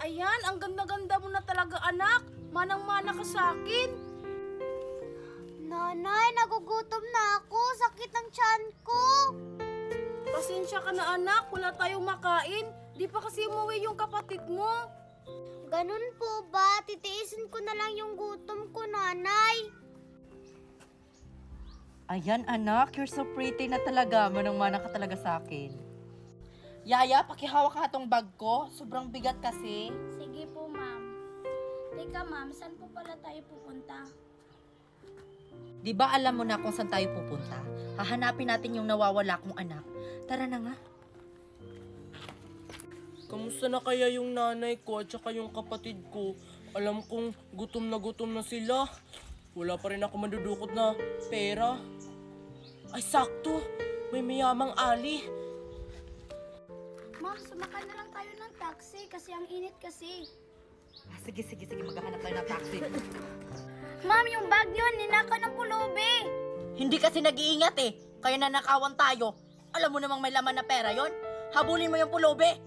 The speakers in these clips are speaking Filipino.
Ayan, ang ganda-ganda mo na talaga anak. Manang-mana ka sa akin. Nanay, nagugutom na ako. Sakit ng tiyan ko. Pasensya ka na anak, wala tayong makain. Di pa kasi umuwi yung kapatid mo. Ganun po ba? Titiisin ko na lang yung gutom ko, nanay. Ayan anak, you're so pretty na talaga. Manang-mana ka talaga sa akin. Yaya, pakihawak nga tong bag ko. Sobrang bigat kasi. Sige po, ma'am. Teka, ma'am, saan po pala tayo pupunta? Di ba alam mo na kung saan tayo pupunta? Hahanapin natin yung nawawala kong anak. Tara na nga. Kamusta na kaya yung nanay ko at saka yung kapatid ko? Alam kong gutom na sila. Wala pa rin ako mandudukot na pera. Ay, sakto! May mayamang ali. Ma'am, sumakay na lang tayo ng taxi kasi ang init kasi. Sige, maghahanap tayo ng taxi. Ma'am, yung bag yun, ninakaw ng pulubi. Hindi kasi nag-iingat eh. Kaya nanakawan tayo. Alam mo namang may laman na pera yon. Habulin mo yung pulubi.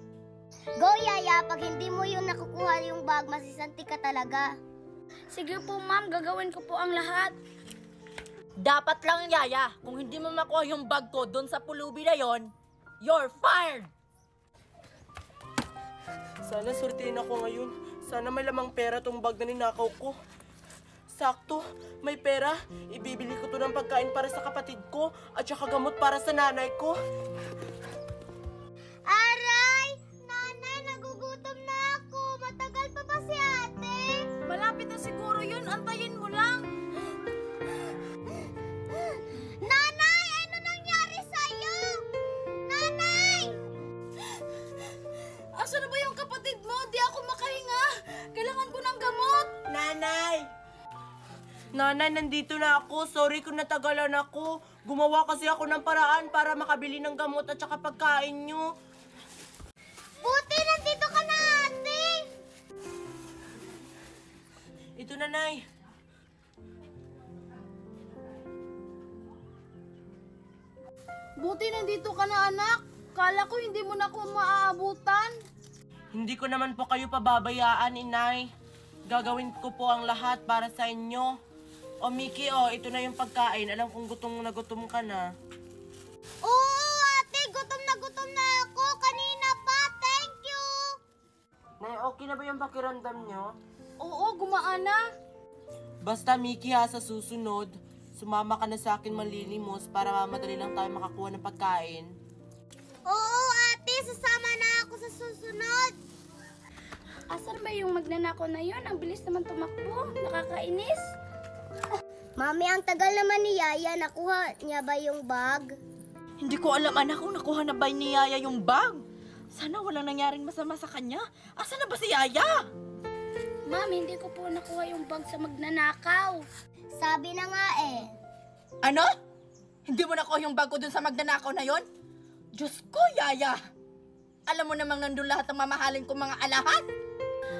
Go, Yaya. Pag hindi mo yung nakukuha yung bag, masisanti ka talaga. Sige po, ma'am. Gagawin ko po ang lahat. Dapat lang, Yaya. Kung hindi mo makuha yung bag ko doon sa pulubi na yon, you're fired! Sana surtihin ako ngayon. Sana may lamang pera tong bag na ninakaw ko. Sakto, may pera. Ibibili ko to ng pagkain para sa kapatid ko at saka gamot para sa nanay ko. Aray! Nanay, nagugutom na ako. Matagal pa ba si ate? Malapit na siguro yun, antayin mo lang. Nanay! Ano nangyari sa'yo? Nanay! Asa na ba yung kapatid mo? Di ako makahinga. Kailangan ko ng gamot. Nanay! Nanay, nandito na ako. Sorry kung natagalan ako. Gumawa kasi ako ng paraan para makabili ng gamot at saka pagkain nyo. Buti, nandito ka na, ate! Ito, nanay. Buti nandito ka na anak. Kala ko hindi mo na ako maaabutan. Hindi ko naman po kayo pababayaan, inay. Gagawin ko po ang lahat para sa inyo. O, Mickey, ito na yung pagkain. Alam kong gutom ka na. Oo, ate! Gutom na ako. Kanina pa. Thank you! Nay, okay na ba yung pakiramdam nyo? Oo, gumaan na. Basta, Mickey, sa susunod, sumama ka na sa akin manlilimos para madali lang tayo makakuha ng pagkain. Oo, ate! Sasama na ako sa susunod. Asan ba yung magnanakaw na yun? Ang bilis naman tumakbo. Nakakainis. Mami, ang tagal naman ni Yaya. Nakuha niya ba yung bag? Hindi ko alam anak kung nakuha na ba ni Yaya yung bag. Sana walang nangyaring masama sa kanya. Asa na ba si Yaya? Ma'am, hindi ko po nakuha yung bag sa magnanakaw. Sabi na nga eh. Ano? Hindi mo nakuha yung bag ko dun sa magnanakaw na yon? Diyos ko, Yaya! Alam mo namang nandun lahat ng mamahalin kong mga alahas?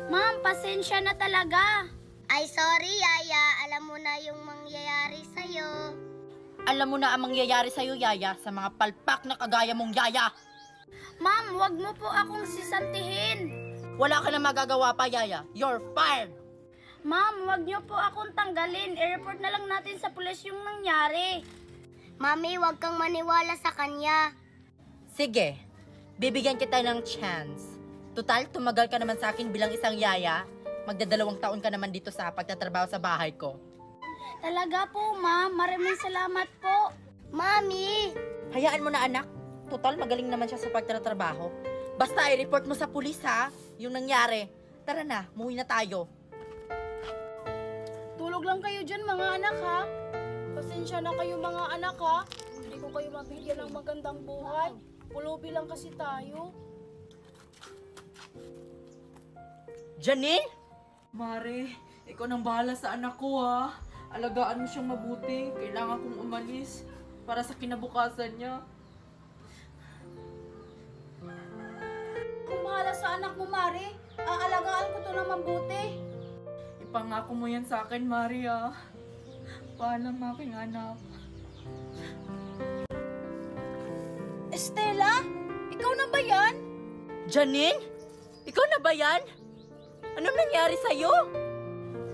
Ma'am, pasensya na talaga. Ay, sorry, Yaya. Alam mo na yung mangyayari sa'yo. Alam mo na ang mangyayari sa'yo, Yaya, sa mga palpak na kagaya mong Yaya. Ma'am, wag mo po akong sisantihin. Wala ka na magagawa pa, Yaya. You're fired! Ma'am, wag niyo po akong tanggalin. I-report na lang natin sa pulis yung nangyari. Mami, wag kang maniwala sa kanya. Sige, bibigyan kita ng chance. Total, tumagal ka naman sa akin bilang isang Yaya. Magdadalawang taon ka naman dito sa pagtatrabaho sa bahay ko. Talaga po, ma'am. Maraming salamat po. Mami! Hayaan mo na anak. Total, magaling naman siya sa pagtatrabaho. Basta i-report mo sa pulis ha, yung nangyari. Tara na, muwi na tayo. Tulog lang kayo dyan mga anak ha. Pasensya na kayo mga anak ha. Hindi ko kayo mabigyan ng magandang buhay. Pulubi lang kasi tayo. Janine? Mare, ikaw nang bahala sa anak ko ha. Alagaan mo siyang mabuti. Kailangan kong umalis para sa kinabukasan niya. Kung bahala sa anak mo, Mari, aalagaan ko to ng mabuti. Ipangako mo yan sa akin, Maria. Paalam, aking anak. Estela? Ikaw na ba yan? Janine? Ikaw na ba yan? Anong nangyari sa'yo?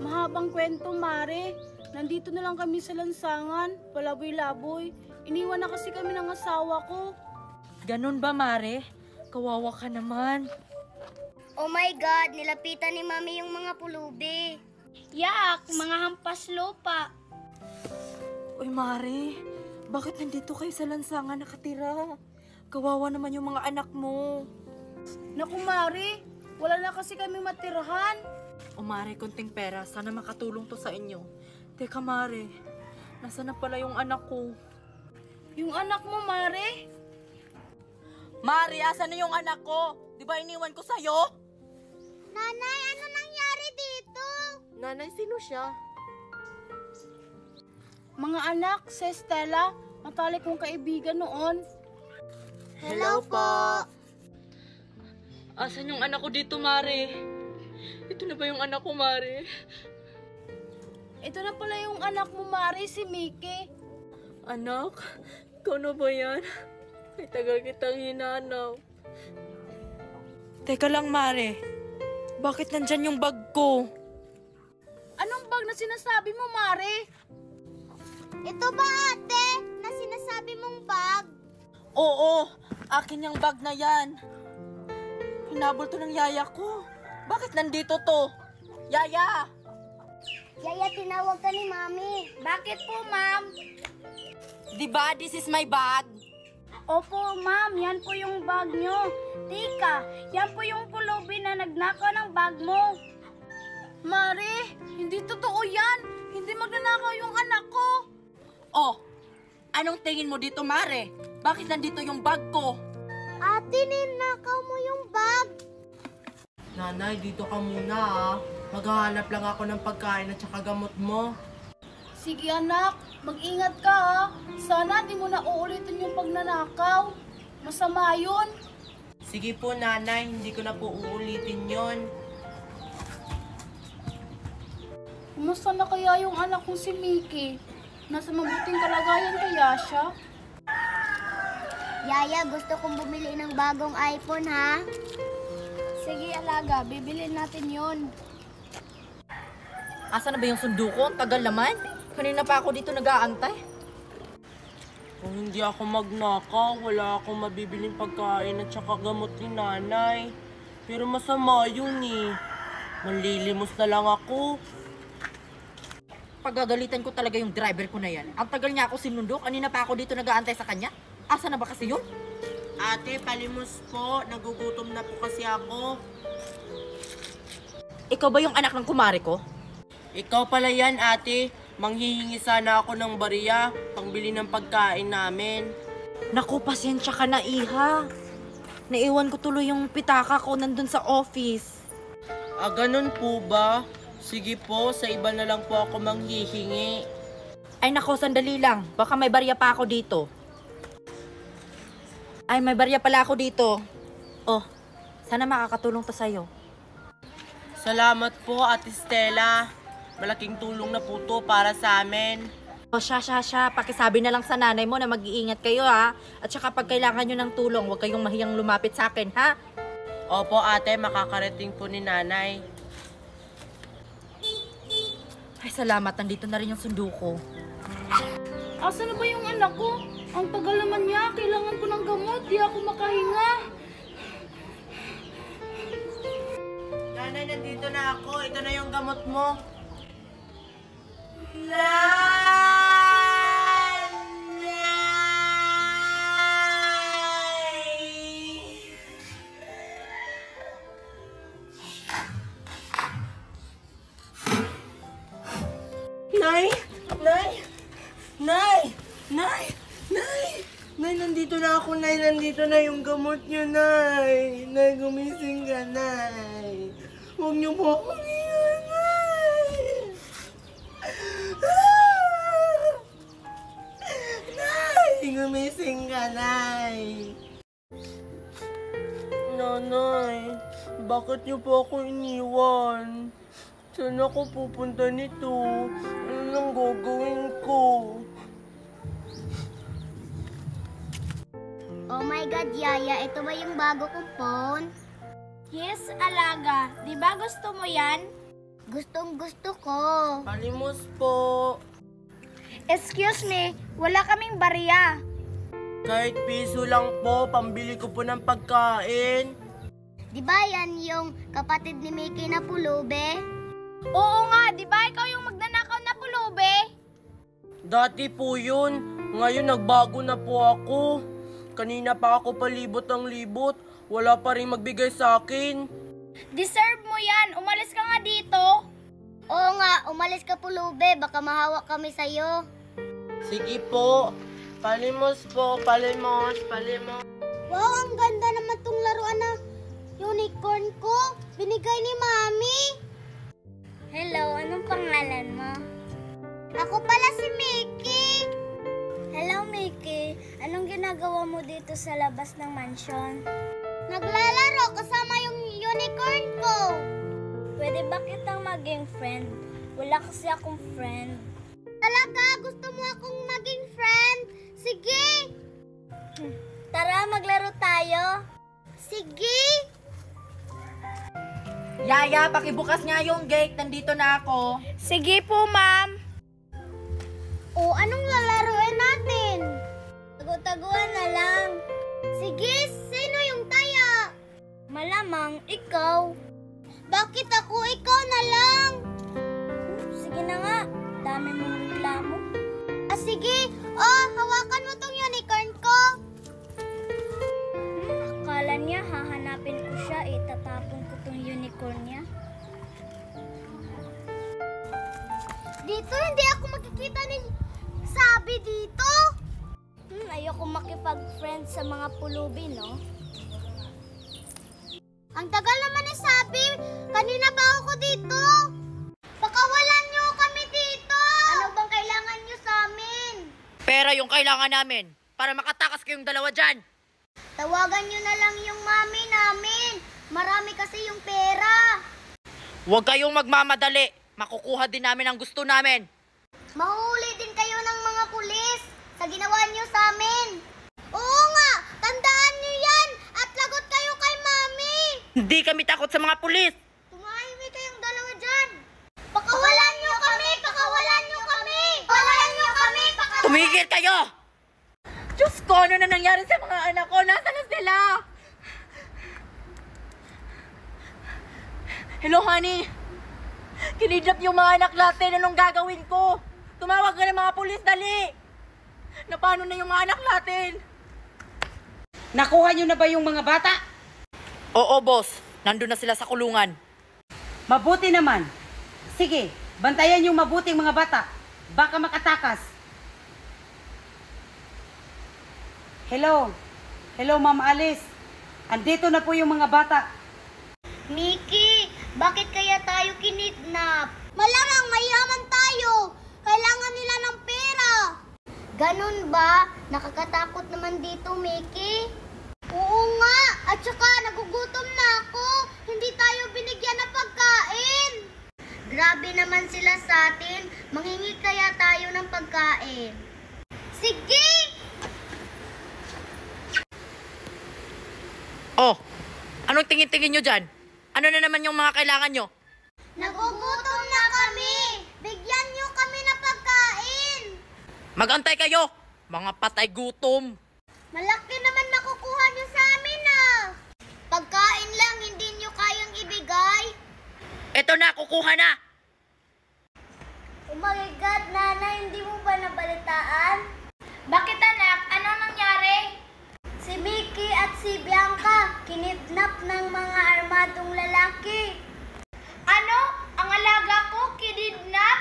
Mahabang kwento, Mare. Nandito na lang kami sa lansangan, palaboy-laboy. Iniwan na kasi kami ng asawa ko. Ganun ba, Mare? Kawawa ka naman. Oh my God, nilapitan ni Mami yung mga pulubi. Yak, mga hampas lupa. Uy, Mare, bakit nandito kayo sa lansangan nakatira? Kawawa naman yung mga anak mo. Naku, Mare, wala na kasi kami matirahan. O Mare, konting pera. Sana makatulong to sa inyo. Teka, Mare. Nasaan na pala yung anak ko? Yung anak mo, Mare? Mare, asan na yung anak ko? Di ba iniwan ko sa'yo? Nanay, ano nangyari dito? Nanay, sino siya? Mga anak, si Stella, matalik kong kaibigan noon. Hello po. Asan yung anak ko dito, Mare? Ito na ba yung anak ko, Mare? Ito na pala yung anak mo, Mare, si Mickey. Anak? Ikaw na ba yan? May tagal kitang hinanap. Teka lang, Mare. Bakit nandyan yung bag ko? Anong bag na sinasabi mo, Mare? Ito ba ate, na sinasabi mong bag? Oo, akin yung bag na yan. Hinabol to ng yaya ko. Bakit nandito to? Yaya! Yaya, tinawag ka ni Mami. Bakit po, Ma'am? Diba, this is my bag? Opo, Ma'am, yan po yung bag nyo. Tika, yan po yung pulubi na nagnakaw ng bag mo. Mare, hindi totoo yan. Hindi magnanakaw yung anak ko. Oh, anong tingin mo dito, Mare? Bakit nandito yung bag ko? Ate, ninakaw mo yung bag. Nanay, dito ka muna ah. Maghahanap lang ako ng pagkain at saka gamot mo. Sige anak, mag-ingat ka ha. Sana di mo na uulitin yung pagnanakaw. Masama yun. Sige po nanay, hindi ko na po uulitin yon. Kumusta na kaya yung anak kong si Mickey? Nasa mabuting kalagayan kaya siya? Yaya, gusto kong bumili ng bagong iPhone, ha? Sige alaga, bibilin natin yon. Asa na ba yung sundo ko? Ang tagal naman. Kanina pa ako dito nag-aantay. Kung hindi ako magnakaw, wala akong mabibiling pagkain at saka gamot ni nanay. Pero masama yun eh. Manlilimos na lang ako. Pagagalitan ko talaga yung driver ko na yan. Ang tagal niya ako sinundo. Kanina pa ako dito nag-aantay sa kanya. Asa na ba kasi yun? Ate, palimos po. Nagugutom na po kasi ako. Ikaw ba yung anak ng kumare ko? Ikaw pala yan, ate. Manghihingi sana ako ng bariya, pangbili ng pagkain namin. Naku, pasensya ka na, iha. Naiwan ko tuloy yung pitaka ko nandun sa office. Ah, ganun po ba? Sige po, sa iba na lang po ako manghihingi. Ay nako, sandali lang. Baka may barya pa ako dito. Ay, may barya pala ako dito. Oh, sana makakatulong to sa'yo. Salamat po, Ate Stella. Malaking tulong na po to para sa amin. O siya. Pakisabi na lang sa nanay mo na mag-iingat kayo ha. At saka pag kailangan nyo ng tulong, huwag kayong mahiyang lumapit sa akin ha. Opo ate, makakarating po ni nanay. Ay salamat, nandito na rin yung sundo ko. Asa na ba yung anak ko? Ang tagal naman niya, kailangan ko ng gamot, di ako makahinga. Nanay, nandito na ako. Ito na yung gamot mo. Nay! Nay, nandito na ako, Nay. Nandito na yung gamot niyo, Nay. Nay, gumising ka, Nay. Huwag niyo po akong iwan, Nay. Nay, gumising ka, Nay. Nanay, bakit niyo po ako iniwan? Saan ako pupunta nito? Ano nang gagawin ko? Oh my God, Yaya, ito ba yung bago kong phone? Yes, alaga. Di ba gusto mo yan? Gustong gusto ko. Palimos po. Excuse me, wala kaming barya. Kahit piso lang po, pambili ko po ng pagkain. Di ba yan yung kapatid ni Mickey na pulube? Oo nga, di ba ikaw yung magnanakaw na pulube? Dati po yun. Ngayon nagbago na po ako. Kanina pa ako palibot ng libot. Wala pa rin magbigay sa akin. Deserve mo yan, umalis ka nga dito. Oo nga, umalis ka pulube, baka mahawak kami sa'yo. Sige po. Palimos po, palimos, palimos. Wow, ang ganda naman tong laruan na unicorn ko. Binigay ni Mami. Hello, anong pangalan mo? Ako pala si Mickey. Hello, Mickey. Anong ginagawa mo dito sa labas ng mansion? Naglalaro kasama yung unicorn ko. Pwede ba kitang maging friend? Wala kasi akong friend. Talaga? Gusto mo akong maging friend? Sige! Tara, maglaro tayo. Sige! Yaya, pakibukas nga yung gate. Nandito na ako. Sige po, ma'am. O, anong lalaruin natin? Tago-taguan na lang. Sige, sino yung taya? Malamang ikaw. Bakit ako? Ikaw na lang. Sige na nga. Dami mong reklamo. Ah, sige. Oh, hawakan mo tong unicorn ko. Akala niya hahanapin ko siya. Itatapon ko tong unicorn niya. Dito, hindi ako makikita ni Sabi dito. Ayoko makipag-friend sa mga pulubi, no? Ang tagal naman ni Sabi. Kanina pa ako dito. Pakawalan niyo kami dito. Ano bang kailangan niyo sa amin? Pera yung kailangan namin para makatakas kayong dalawa dyan. Tawagan niyo na lang yung mami namin. Marami kasi yung pera. Huwag kayong magmamadali. Makukuha din namin ang gusto namin. Mahuli din kayo ng mga pulis sa ginawa niyo sa amin. Oo nga, tandaan niyo yan at lagot kayo kay mami. Hindi kami takot sa mga pulis. Tumahimik kayong dalawa dyan. Pakawalan niyo kami! Pakawalan niyo kami! Pakawalan niyo kami! Tumigil kayo! Diyos ko, ano na nangyari sa mga anak ko? Nasaan na sila? Hello, honey. Kinidnap yung mga anak natin. Anong gagawin ko? Tumawag ka ng mga pulis, dali! Napano na yung mga anak natin? Nakuha niyo na ba yung mga bata? Oo, boss. Nandun na sila sa kulungan. Mabuti naman. Sige, bantayan yung mabuting mga bata. Baka makatakas. Hello. Hello, Ma'am Alice. Andito na po yung mga bata. Mickey, bakit kaya tayo kinidnap? Malamang mayaman tayo. Kailangan nila ng pera. Ganun ba? Nakakatakot naman dito, Mickey. Oo nga. At saka nagugutom na ako. Hindi tayo binigyan ng pagkain. Grabe naman sila sa atin. Manghingi kaya tayo ng pagkain. Sige! Oh, anong tingin-tingin nyo dyan? Ano na naman yung mga kailangan nyo? Nagugutom na kami. Bigyan niyo kami ng pagkain. Magantay kayo! Mga patay gutom! Malaki naman makukuha niyo sa amin ah. Pagkain lang, hindi niyo kayang ibigay. Eto na, kukuha na! Oh my God, Nana, hindi mo ba nabalitaan? Bakit anak? Ano nangyari? Si Mickey at si Bianca, kinidnap ng mga armadong lalaki. Ano? Ang alaga ko, kinidnap?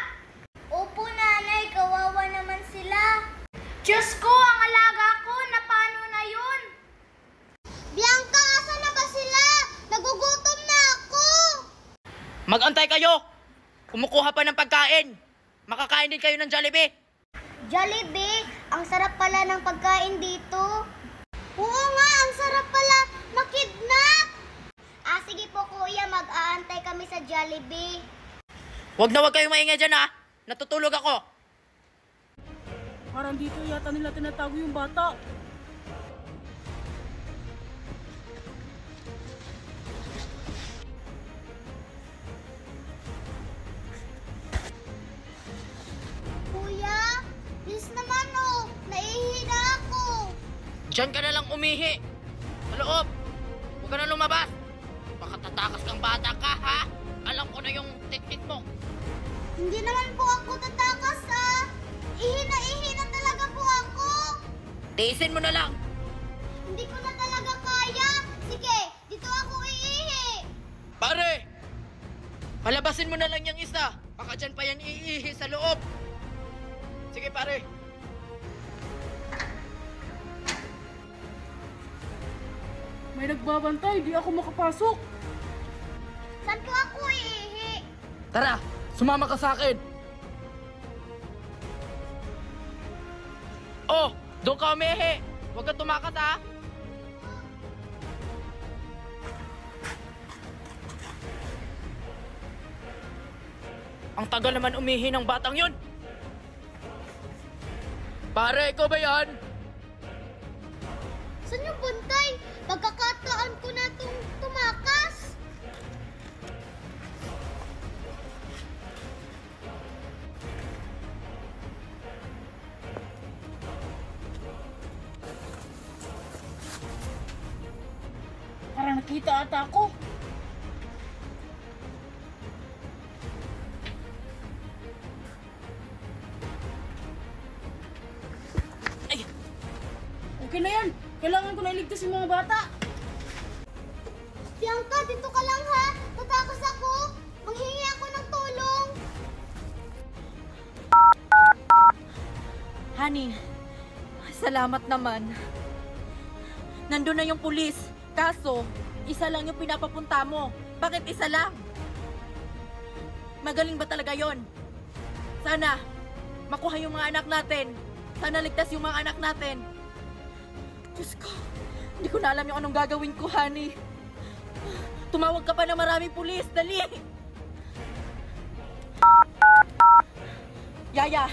Opo, Nanay, kawawa naman sila. Diyos ko, ang alaga ko, napano na yun? Bianca, asa na ba sila? Nagugutom na ako. Magantay kayo! Kumukuha pa ng pagkain! Makakain din kayo ng Jollibee! Jollibee, ang sarap pala ng pagkain dito. Oo nga, ang sarap pala makidnap. Ah, sige po kuya, mag-aantay kami sa Jollibee. Huwag na huwag kayong maingay dyan ha! Natutulog ako! Parang dito yata nila tinatago yung bata. Diyan ka na lang umihi. Sa loob. Huwag ka na lumabas. Baka tatakas kang bata ka, ha? Alam ko na yung teknik mo. Hindi naman po ako tatakas, ha? Ihi na talaga po ako. Tiisin mo na lang. Hindi ko na talaga kaya. Sige, dito ako iihi. Pare! Palabasin mo na lang yung isa. Baka dyan pa yan iihi sa loob. Sige, pare. May nagbabantay, di ako makapasok. Saan po ako iihi? Tara, sumama ka sa akin. Oh, doon ka umihi. Huwag ka tumakas, ha? Ang tagal naman umihi ng batang yun. Pare, ikaw ba yan? Saan yung bantay? Pagkakataan ko na itong tumakas. Parang nakita ata ako. Ay, Okay na yan. Kailangan ko na iligtas yung mga bata. Bianca, dito ka lang ha. Tatakas ako. Manghingi ako ng tulong. honey, salamat naman. Nandun na yung pulis. Kaso, isa lang yung pinapapunta mo. Bakit isa lang? Magaling ba talaga yon? Sana, makuha yung mga anak natin. Sana ligtas yung mga anak natin. Diyos ko, hindi ko na alam yung anong gagawin ko, honey. Tumawag ka pa ng maraming pulis. Dali! Yaya!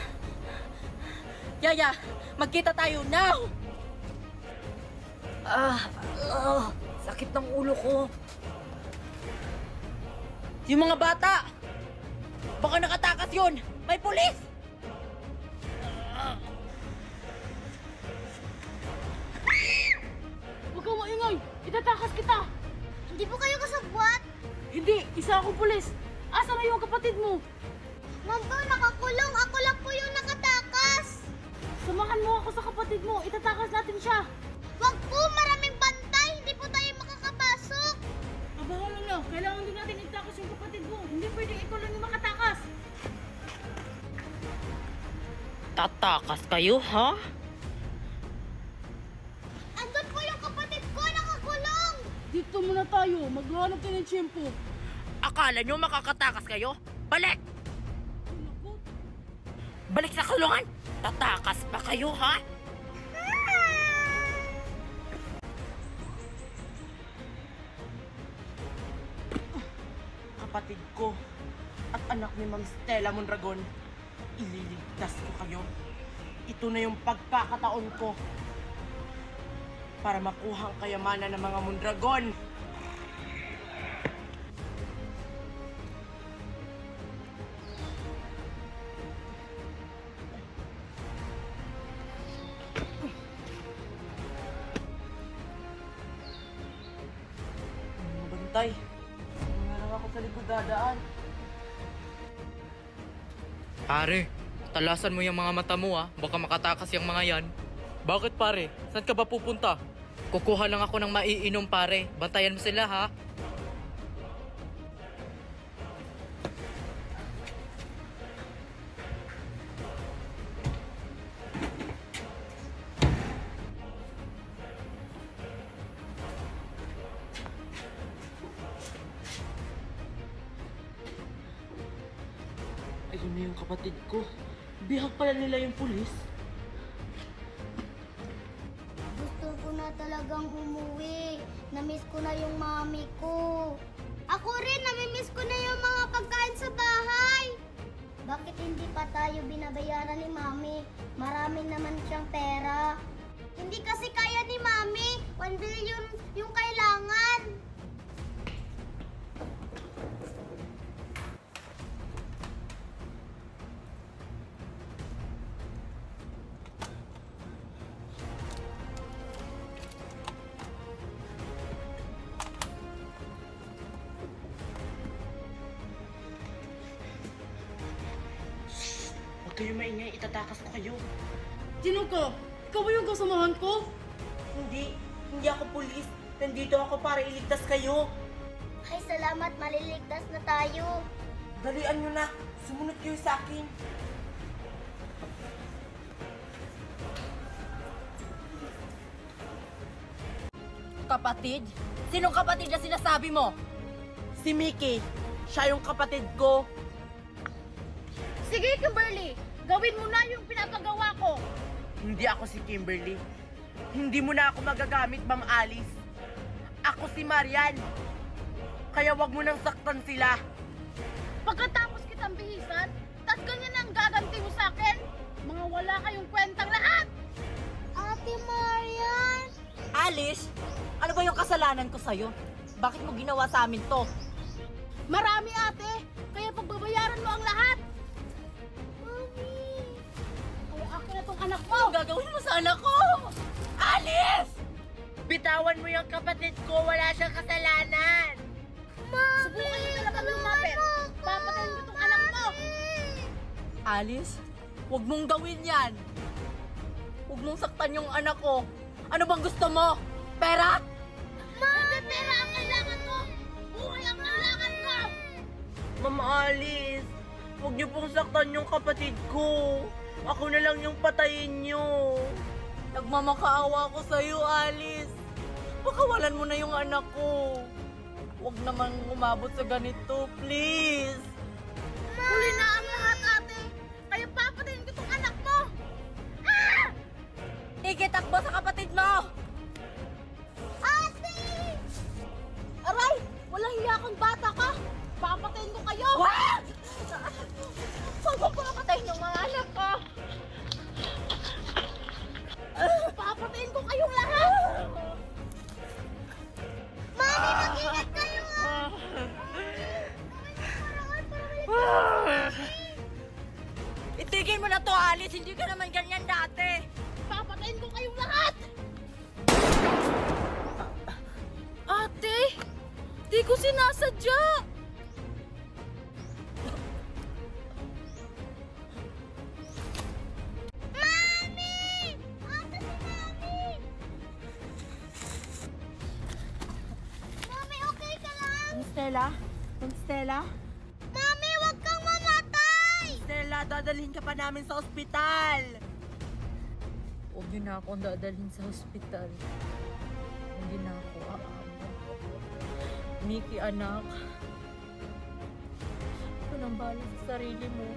Yaya! Magkita tayo now! Sakit ng ulo ko. Yung mga bata! Baka nakatakas yun! May pulis! Huwag kang maingay. Itatakas kita. Hindi po kayo kasabwat. Hindi, isa akong pulis. Asa na yung kapatid mo? Nandun, nakakulong. Ako lang po yung nakatakas. Samahan mo ako sa kapatid mo. Itatakas natin siya. Wag po, maraming bantay. Hindi po tayo makakapasok. Abangan mo na. Kailangan din natin itakas yung kapatid mo. Hindi pwedeng ikaw lang yung makatakas. Tatakas kayo, ha? Andun po yung kapatid ko, nakakulong. Dito muna tayo. Maghanap tayo ng tiyempo. Akala nyo makakatakas kayo? Balik! Balik sa kulungan! Tatakas pa kayo, ha? Kapatid ko at anak ni Ma'am Stella Mondragon, ililigtas ko kayo. Ito na yung pagkakataon ko para makuha ang kayamanan ng mga Mondragon. Mabantay. Hindi nga lang ako sa likod dadaan. Pare, talasan mo yung mga mata mo baka makatakas yung mga yan. Bakit pare? Saan ka ba pupunta? Kukuha lang ako ng maiinom, pare. Bantayan mo sila, ha? Ayun na yung kapatid ko. Bihag pala nila yung pulis. Gusto ko na talagang umuwi. Namiss ko na yung mami ko. Ako rin, namimiss ko na yung mga pagkain sa bahay. Bakit hindi pa tayo binabayaran ni mami? Marami naman siyang pera. Hindi kasi kaya ni mami. 1 billion yung kailangan. kayo maingay, itatakas ko kayo. Sino ka? Ikaw ba yung kasamahan ko? Hindi ako pulis. Nandito ako para iligtas kayo. Ay, salamat. Maliligtas na tayo. Dalian nyo na. Sumunod kayo sa akin. Kapatid? Sinong kapatid na sinasabi mo? Si Mickey. Siya yung kapatid ko. Sige, Kimberly. Gawin mo na yung pinapagawa ko. Hindi ako si Kimberly. Hindi mo na ako magagamit, Ma'am Alice. Ako si Marian. Kaya wag mo nang saktan sila. Pagkatapos kitang bihisan, tas ganyan ang gaganti mo sa akin? Mga wala kayong kwentang lahat! Ate Marian! Alice, ano ba yung kasalanan ko sa'yo? Bakit mo ginawa sa amin to? Marami, ate! Kaya pagbabayaran mo ang lahat! Mami! Kaya akin na tong anak mo! Ano gagawin mo sa anak ko? Alice! Bitawan mo yung kapatid ko. Wala siyang kasalanan. Subukan niyo talaga lumapit! Papatayin ko tong anak mo! Alice, huwag mong gawin yan. Huwag mong saktan yung anak ko. Ano bang gusto mo? Pera? Hindi pera ang kailangan ko! Buhay ang kailangan ko! Ma'am Alice, huwag niyo pong saktan yung kapatid ko. Ako na lang yung patayin niyo. Nagmamakaawa ko sa'yo, Alice. Pakawalan mo na yung anak ko. Huwag naman umabot sa ganito, please. Huli na ang lahat, ate! Kaya papatayin ko tong anak mo! Ah! Ikitakbo sa kapatid mo! Ate! Aray! Walang hiya kang bata ka! Papatayin ko kayo! What? Huwag mo papatayin yung mga anak ko! Papatayin ko kayong lahat! Mami, mag-ingat kayo! Itigil mo na to, Alice. Hindi ka naman ganyan dati. Papatayin ko kayong lahat! Ate! Di ko sinasadya! Mami! Asa si Mami? Mami, okay ka lang? Stella? Mami, huwag kang mamatay! Stella, dadalhin ka pa namin sa ospital. Huwag niyo na akong dadalhin sa hospital. Hindi na ako aabot. Mickey, anak. Ito nang bahala sa sarili mo.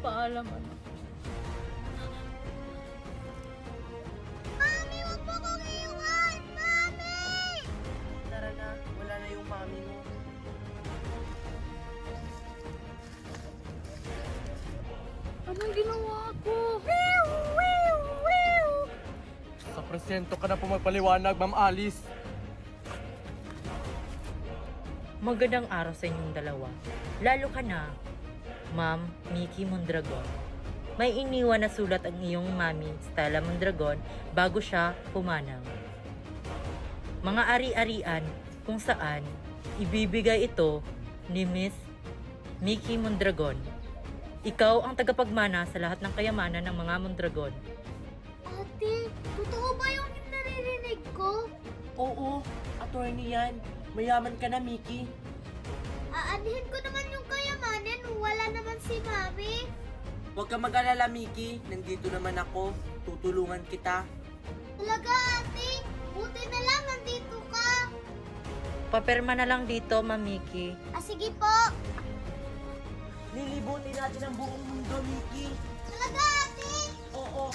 Paalam, anak. Mami, huwag mo kong iwan! Mami! Tara na, wala na yung mami mo. Anong ginawa ko? Sa presento ka na po magpaliwanag, Ma'am Alice. Magandang araw sa inyong dalawa. Lalo ka na, Ma'am Mickey Mondragon. May iniwan na sulat ang iyong mami, Stella Mondragon, bago siya pumanang. Mga ari-arian kung saan ibibigay ito ni Miss Mickey Mondragon. Ikaw ang tagapagmana sa lahat ng kayamanan ng mga Mondragon. Ate, totoo ba yung naririnig ko? Oo, attorney yan. Mayaman ka na, Mickey. Aanhin ko naman yung kayamanan, wala naman si Mami. Huwag ka mag-alala, Mickey. Nandito naman ako. Tutulungan kita. Talaga, ate? Buti na lang nandito ka. Paperma na lang dito, Ma'am Mickey. Sige po. Lilibutin natin ang buong mundo, Mickey. Talaga, ate? Oo,